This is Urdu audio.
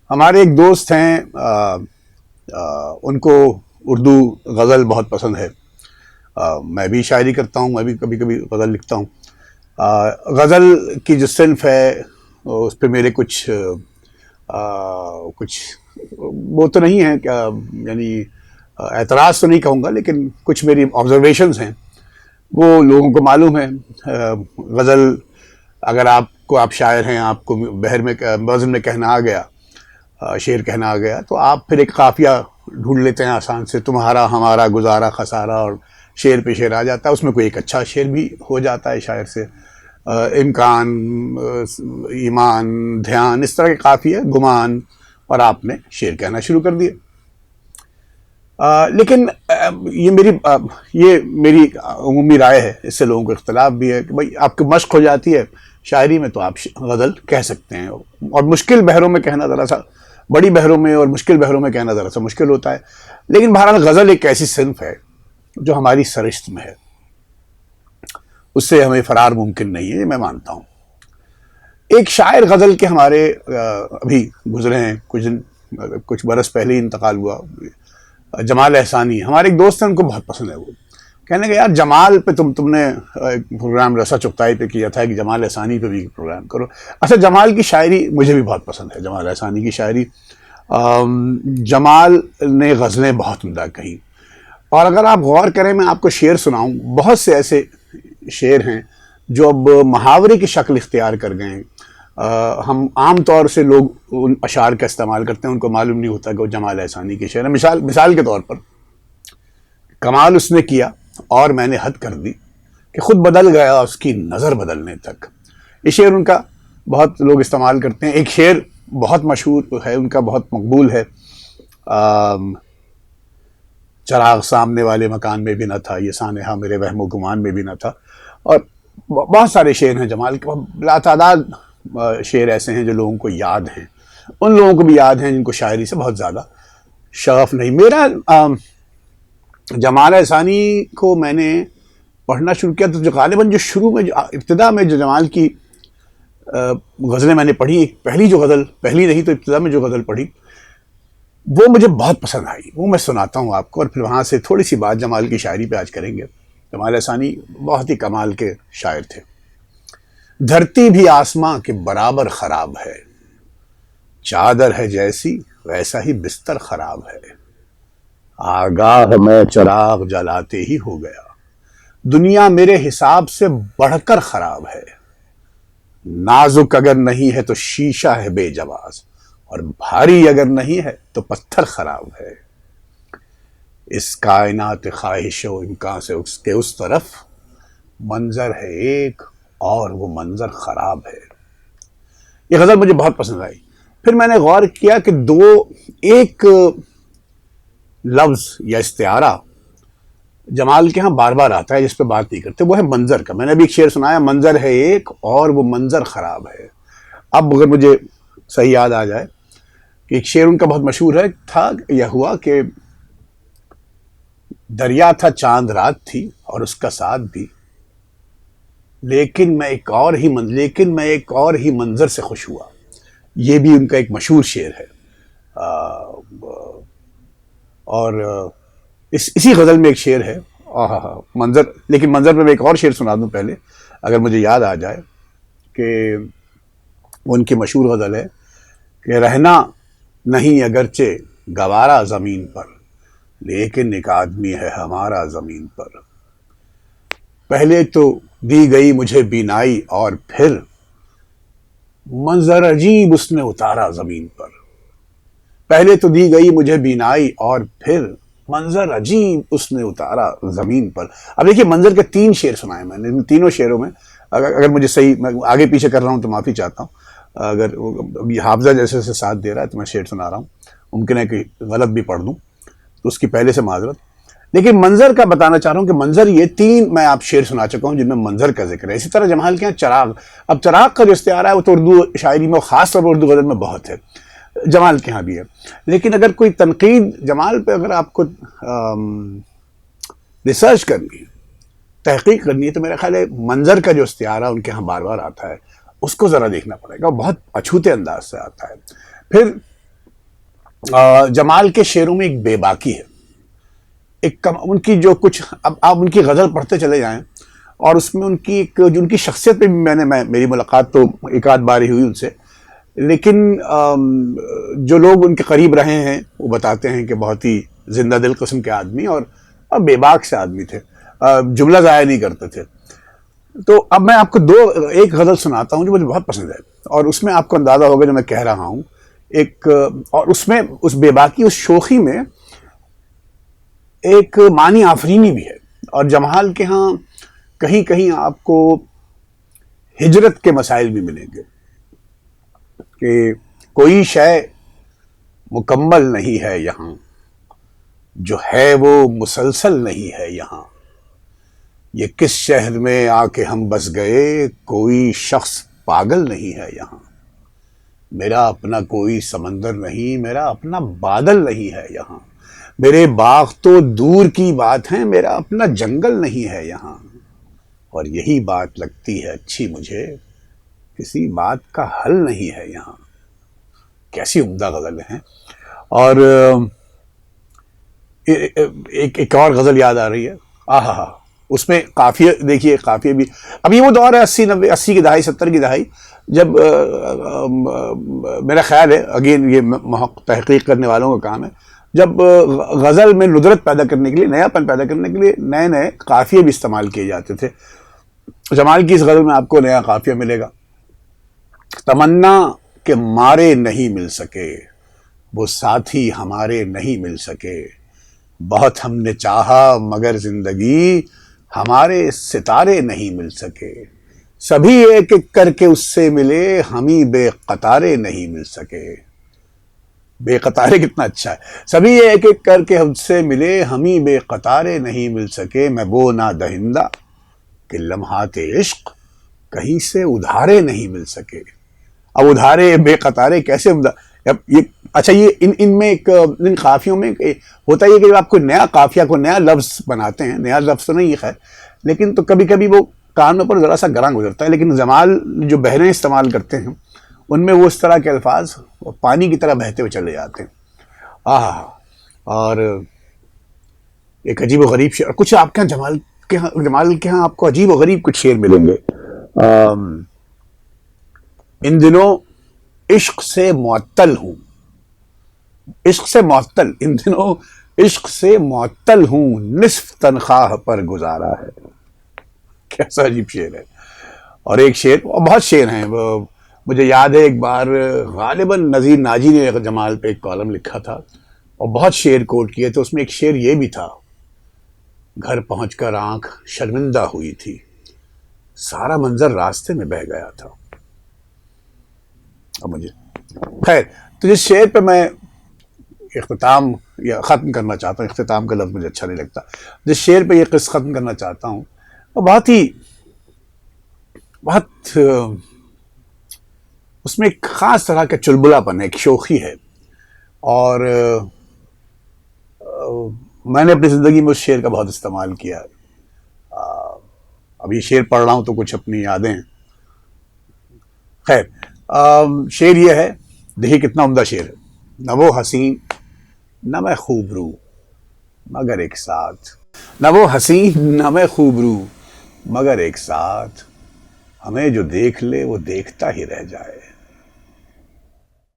ہمارے ایک دوست ہیں، ان کو اردو غزل بہت پسند ہے۔ میں بھی شاعری کرتا ہوں، میں بھی کبھی کبھی غزل لکھتا ہوں۔ غزل کی جو صنف ہے اس پہ میرے کچھ وہ تو نہیں ہے کیا، یعنی اعتراض تو نہیں کہوں گا، لیکن کچھ میری آبزرویشنز ہیں وہ لوگوں کو معلوم ہے۔ غزل اگر آپ شاعر ہیں، آپ کو بحر میں وزن میں کہنا آ گیا، شعر کہنا آ گیا، تو آپ پھر ایک قافیہ ڈھونڈ لیتے ہیں آسان سے، تمہارا ہمارا گزارا خسارا، اور شعر پہ شعر آ جاتا ہے، اس میں کوئی ایک اچھا شعر بھی ہو جاتا ہے شاعر سے۔ امکان، ایمان، دھیان، اس طرح کے قافیے، گمان، اور آپ نے شعر کہنا شروع کر دیا۔ لیکن یہ میری عمومی رائے ہے، اس سے لوگوں کو اختلاف بھی ہے کہ بھائی آپ کی مشق ہو جاتی ہے شاعری میں تو آپ غزل کہہ سکتے ہیں، اور مشکل بحروں میں کہنا ذرا سا، بڑی بحروں میں اور مشکل بحروں میں کہنا ذرا سا مشکل ہوتا ہے۔ لیکن بہرحال غزل ایک ایسی صنف ہے جو ہماری سرشت میں ہے، اس سے ہمیں فرار ممکن نہیں ہے، یہ میں مانتا ہوں۔ ایک شاعر غزل کے ہمارے ابھی گزرے ہیں، کچھ برس پہلے ہی انتقال ہوا، جمال احسانی، ہمارے ایک دوست ہیں، ان کو بہت پسند ہے وہ، کہنے کہ یار جمال پہ تم نے ایک پروگرام رسا چکتائی پہ کیا تھا کہ جمال احسانی پہ بھی پروگرام کرو۔ اچھا، جمال کی شاعری مجھے بھی بہت پسند ہے، جمال احسانی کی شاعری۔ جمال نے غزلیں بہت عمدہ کہیں، اور اگر آپ غور کریں، میں آپ کو شعر سناؤں، بہت سے ایسے شعر ہیں جو اب محاورے کی شکل اختیار کر گئے ہیں۔ ہم عام طور سے لوگ ان اشعار کا استعمال کرتے ہیں، ان کو معلوم نہیں ہوتا کہ وہ جمال احسانی کے شعر ہیں۔ مثال کے طور پر، کمال اس نے کیا اور میں نے حد کر دی کہ خود بدل گیا اس کی نظر بدلنے تک۔ یہ شعر ان کا بہت لوگ استعمال کرتے ہیں۔ ایک شعر بہت مشہور ہے ان کا، بہت مقبول ہے، چراغ سامنے والے مکان میں بھی نہ تھا، یہ سانحہ میرے وہم و گمان میں بھی نہ تھا۔ اور بہت سارے شعر ہیں جمال کے، لاتعداد شعر ایسے ہیں جو لوگوں کو یاد ہیں، ان لوگوں کو بھی یاد ہیں جن کو شاعری سے بہت زیادہ شغف نہیں۔ میرا جمال احسانی کو میں نے پڑھنا شروع کیا تو جو غالباً جو شروع میں ابتدا میں جو جمال کی غزلیں میں نے پڑھی، پہلی جو غزل، پہلی نہیں تو ابتدا میں جو غزل پڑھی، وہ مجھے بہت پسند آئی، وہ میں سناتا ہوں آپ کو، اور پھر وہاں سے تھوڑی سی بات جمال کی شاعری پہ آج کریں گے۔ جمال احسانی بہت ہی کمال کے شاعر تھے۔ دھرتی بھی آسماں کے برابر خراب ہے، چادر ہے جیسی ویسا ہی بستر خراب ہے، آگاہ میں چراغ جلاتے ہی ہو گیا، دنیا میرے حساب سے بڑھ کر خراب ہے، نازک اگر نہیں ہے تو شیشہ ہے بے جواز، اور بھاری اگر نہیں ہے تو پتھر خراب ہے، اس کائنات خواہش و امکان سے اس طرف منظر ہے ایک اور وہ منظر خراب ہے۔ یہ غزل مجھے بہت پسند آئی۔ پھر میں نے غور کیا کہ ایک لفظ یا استعارہ جمال کے ہاں بار بار آتا ہے جس پہ بات نہیں کرتے، وہ ہے منظر کا۔ میں نے ابھی ایک شعر سنایا، منظر ہے ایک اور وہ منظر خراب ہے۔ اب اگر مجھے صحیح یاد آ جائے کہ ایک شعر ان کا بہت مشہور تھا، یہ ہوا کہ دریا تھا چاند رات تھی اور اس کا ساتھ بھی، لیکن میں ایک اور ہی منظر سے خوش ہوا۔ یہ بھی ان کا ایک مشہور شعر ہے۔ اور اسی غزل میں ایک شعر ہے، منظر، لیکن منظر پہ میں ایک اور شعر سنا دوں پہلے، اگر مجھے یاد آ جائے، کہ ان کی مشہور غزل ہے کہ رہنا نہیں اگرچہ گوارا زمین پر، لیکن ایک آدمی ہے ہمارا زمین پر، پہلے تو دی گئی مجھے بینائی اور پھر منظر عجیب اس نے اتارا زمین پر، پہلے تو دی گئی مجھے بینائی اور پھر منظر عجیب اس نے اتارا زمین پر۔ اب دیکھیے، منظر کے 3 شعر سنائے میں نے، ان تینوں شعروں میں اگر مجھے صحیح، میں آگے پیچھے کر رہا ہوں تو معافی چاہتا ہوں، اگر حافظہ جیسے سے ساتھ دے رہا ہے تو میں شعر سنا رہا ہوں، ممکن ہے کہ غلط بھی پڑھ دوں تو اس کی پہلے سے معذرت۔ لیکن منظر کا بتانا چاہ رہا ہوں کہ منظر، یہ 3 میں آپ شعر سنا چکا ہوں جن میں منظر کا ذکر ہے۔ اسی طرح جمال کے یہاں چراغ، اب چراغ کا جو استعارہ ہے وہ تو اردو شاعری میں، خاص طور پر اردو غزل میں بہت ہے، جمال کے ہاں بھی ہے۔ لیکن اگر کوئی تنقید جمال پہ اگر آپ کو ریسرچ کرنی ہے، تحقیق کرنی ہے، تو میرا خیال ہے منظر کا جو استعارہ ان کے ہاں بار بار آتا ہے اس کو ذرا دیکھنا پڑے گا، بہت اچھوتے انداز سے آتا ہے۔ پھر جمال کے شعروں میں ایک بے باکی ہے، ان کی جو کچھ، اب آپ ان کی غزل پڑھتے چلے جائیں اور اس میں ان کی ایک جو ان کی شخصیت پہ بھی میری ملاقات تو ایک آدھ بار ہی ہوئی ان سے، لیکن جو لوگ ان کے قریب رہے ہیں وہ بتاتے ہیں کہ بہت ہی زندہ دل قسم کے آدمی اور بے باک سے آدمی تھے، جملہ ضائع نہیں کرتے تھے. تو اب میں آپ کو ایک غزل سناتا ہوں جو مجھے بہت پسند ہے، اور اس میں آپ کو اندازہ ہوگا جو میں کہہ رہا ہوں. اور اس میں اس بے باکی، اس شوخی میں ایک معنی آفرینی بھی ہے. اور جمال کے ہاں کہیں کہیں آپ کو ہجرت کے مسائل بھی ملیں گے کہ کوئی شے مکمل نہیں ہے یہاں، جو ہے وہ مسلسل نہیں ہے یہاں. یہ کس شہر میں آ کے ہم بس گئے، کوئی شخص پاگل نہیں ہے یہاں. میرا اپنا کوئی سمندر نہیں، میرا اپنا بادل نہیں ہے یہاں. میرے باغ تو دور کی بات ہیں، میرا اپنا جنگل نہیں ہے یہاں. اور یہی بات لگتی ہے اچھی مجھے، کسی بات کا حل نہیں ہے یہاں. کیسی عمدہ غزل ہیں. اور ایک اور غزل یاد آ رہی ہے، آہا، اس میں قافیہ دیکھیے، قافیہ بھی اب یہ وہ دور ہے 80 کی دہائی، 70 کی دہائی، جب میرا خیال ہے، اگین یہ تحقیق کرنے والوں کا کام ہے، جب غزل میں ندرت پیدا کرنے کے لیے، نیا پن پیدا کرنے کے لیے نئے نئے قافیے بھی استعمال کیے جاتے تھے. جمال کی اس غزل میں آپ کو نیا قافیہ ملے گا. تمنا کہ مارے نہیں مل سکے، وہ ساتھی ہمارے نہیں مل سکے. بہت ہم نے چاہا مگر زندگی، ہمارے ستارے نہیں مل سکے. سبھی ایک ایک کر کے اس سے ملے، ہم ہی بے قطارے نہیں مل سکے. بے قطارے کتنا اچھا ہے. سبھی ایک ایک کر کے ہم سے ملے، ہم ہی بے قطارے نہیں مل سکے. میں وہ نہ دہندہ کہ لمحات عشق کہیں سے ادھارے نہیں مل سکے. اب ادھارے بے قطارے کیسے یہ اچھا، یہ ان میں ایک ان قافیوں میں ہوتا ہے کہ جب آپ کوئی نیا قافیہ، کوئی نیا لفظ بناتے ہیں، نیا لفظ تو نہیں ہے خیر، لیکن تو کبھی کبھی وہ کانوں پر ذرا سا گراں گزرتا ہے. لیکن جمال جو بحریں استعمال کرتے ہیں ان میں وہ اس طرح کے الفاظ پانی کی طرح بہتے ہوئے چلے جاتے ہیں. اور ایک عجیب و غریب شعر، کچھ آپ کے یہاں جمال کے ہاں آپ کو عجیب و غریب کچھ شعر ملیں گے. ان دنوں عشق سے معطل ہوں، عشق سے معطل، ان دنوں عشق سے معطل ہوں، نصف تنخواہ پر گزارا ہے. کیسا عجیب شعر ہے. اور ایک شعر، اور بہت شعر ہیں، مجھے یاد ہے ایک بار غالباً نذیر ناجی نے جمال پہ ایک کالم لکھا تھا اور بہت شعر کوٹ کیے تھے. اس میں ایک شعر یہ بھی تھا، گھر پہنچ کر آنکھ شرمندہ ہوئی تھی، سارا منظر راستے میں بہ گیا تھا. اب مجھے خیر، تو جس شعر پہ میں اختتام یا ختم کرنا چاہتا ہوں، اختتام کا لفظ مجھے اچھا نہیں لگتا، جس شعر پہ یہ قصہ ختم کرنا چاہتا ہوں، وہ بہت اس میں ایک خاص طرح کا چلبلا پن ہے، ایک شوخی ہے. اور میں نے اپنی زندگی میں اس شعر کا بہت استعمال کیا ہے. اب یہ شعر پڑھ رہا ہوں تو کچھ اپنی یادیں. خیر، شعر یہ ہے، دیکھیے کتنا عمدہ شعر ہے. نہ وہ حسین نہ میں خوبرو مگر ایک ساتھ، نہ وہ حسین نہ میں خوبرو مگر ایک ساتھ، ہمیں جو دیکھ لے وہ دیکھتا ہی رہ جائے.